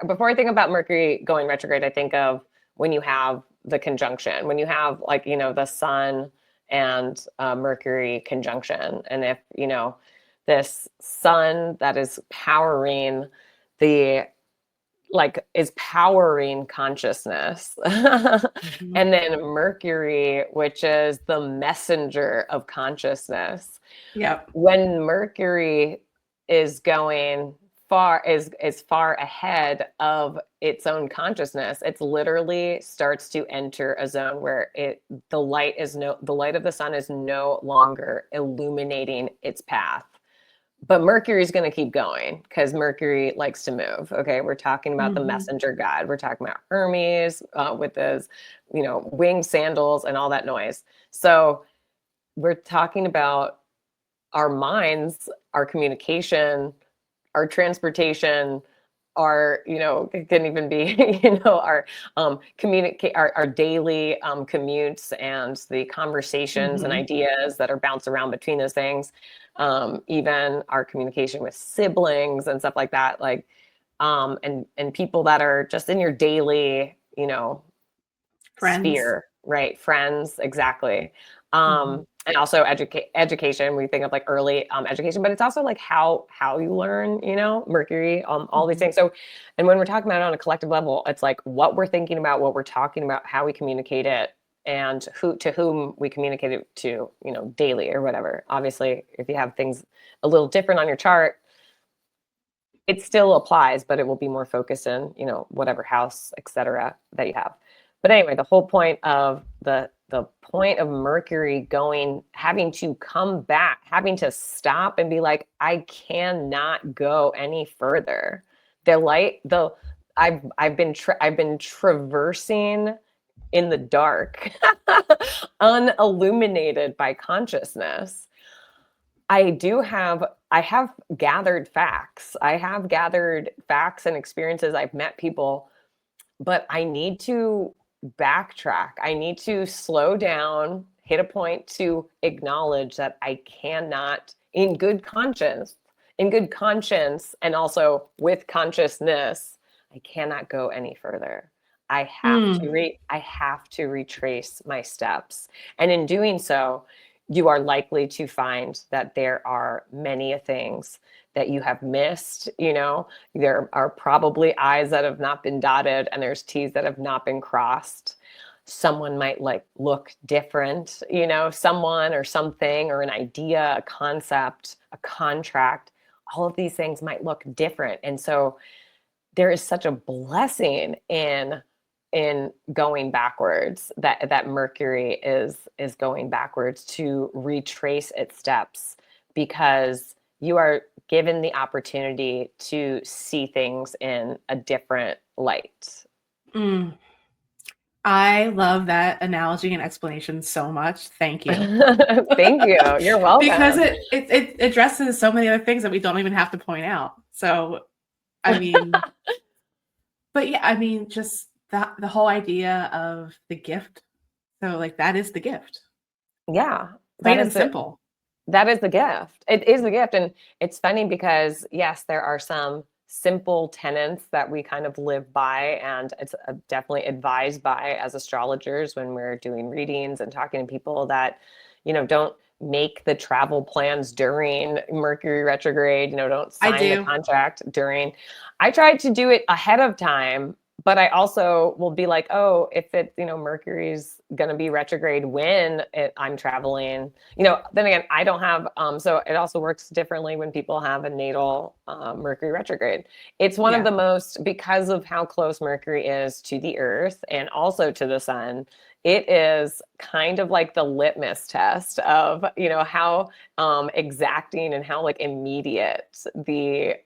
Before I think about Mercury going retrograde, I think of when you have the conjunction, when you have like, the sun and Mercury conjunction. And if, this sun that is powering is powering consciousness. And then Mercury, which is the messenger of consciousness. Yep. When Mercury is going is far ahead of its own consciousness, it's literally starts to enter a zone where the light of the sun is no longer illuminating its path. But Mercury is going to keep going because Mercury likes to move. Okay, we're talking about the messenger god. We're talking about Hermes with his, winged sandals and all that noise. So we're talking about our minds, our communication, our transportation, our, it can even be, our our daily commutes and the conversations and ideas that are bounced around between those things. Even our communication with siblings and stuff like that, and people that are just in your daily, Friends. sphere, right? Friends, exactly. And also education. We think of like early education, but it's also like how you learn, Mercury, all these things. So, and when we're talking about it on a collective level, it's like what we're thinking about, what we're talking about, how we communicate it, and to whom we communicate it to, daily or whatever. Obviously, if you have things a little different on your chart, it still applies, but it will be more focused in, whatever house, etc. that you have. But anyway, the whole point of the point of Mercury having to come back, having to stop and be like, I cannot go any further. I've been traversing in the dark, unilluminated by consciousness. I have gathered facts. I have gathered facts and experiences. I've met people, but I need to backtrack. I need to slow down, hit a point to acknowledge that I cannot, in good conscience, and also with consciousness, I cannot go any further. I have to retrace my steps. And in doing so, you are likely to find that there are many things that you have missed. There are probably I's that have not been dotted and there's T's that have not been crossed. Someone might look different, someone or something or an idea, a concept, a contract, all of these things might look different. And so there is such a blessing in going backwards, that Mercury is going backwards to retrace its steps, because you are given the opportunity to see things in a different light. I love that analogy and explanation so much. Thank you. Thank you. You're welcome. Because it addresses so many other things that we don't even have to point out. So, I mean, but yeah, I mean, just the whole idea of the gift. So like that is the gift. Yeah. Plain and simple. That is the gift. It is the gift. And it's funny because yes, there are some simple tenets that we kind of live by, and it's definitely advised by as astrologers when we're doing readings and talking to people that, don't make the travel plans during Mercury retrograde, don't sign the contract during. I tried to do it ahead of time, but I also will be like, oh, if Mercury's going to be retrograde when I'm traveling, then again, I don't have, so it also works differently when people have a natal Mercury retrograde. It's one of the most, because of how close Mercury is to the Earth and also to the sun, it is kind of like the litmus test of, how exacting and how immediate the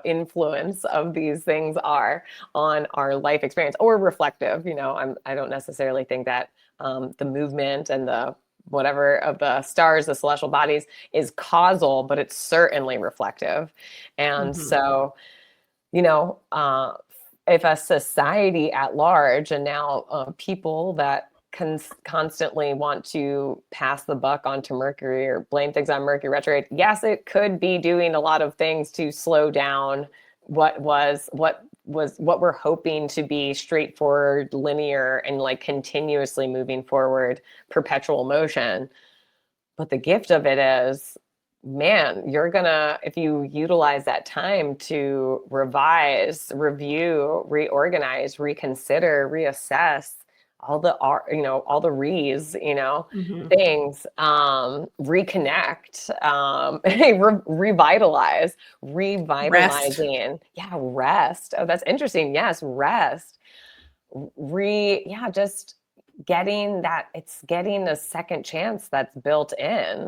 influence of these things are on our life experience, or reflective. I don't necessarily think that the movement and the whatever of the stars, the celestial bodies, is causal, but it's certainly reflective. And so, if a society at large, and now people that constantly want to pass the buck onto Mercury or blame things on Mercury retrograde, yes, it could be doing a lot of things to slow down what was what we're hoping to be straightforward, linear, and like continuously moving forward, perpetual motion. But the gift of it is, man, you're gonna, if you utilize that time to revise, review, reorganize, reconsider, reassess all the all the things, reconnect, revitalize, Rest. revitalizing. Yeah, rest. Oh, that's interesting. Yes, rest. Just getting that, it's getting a second chance that's built in.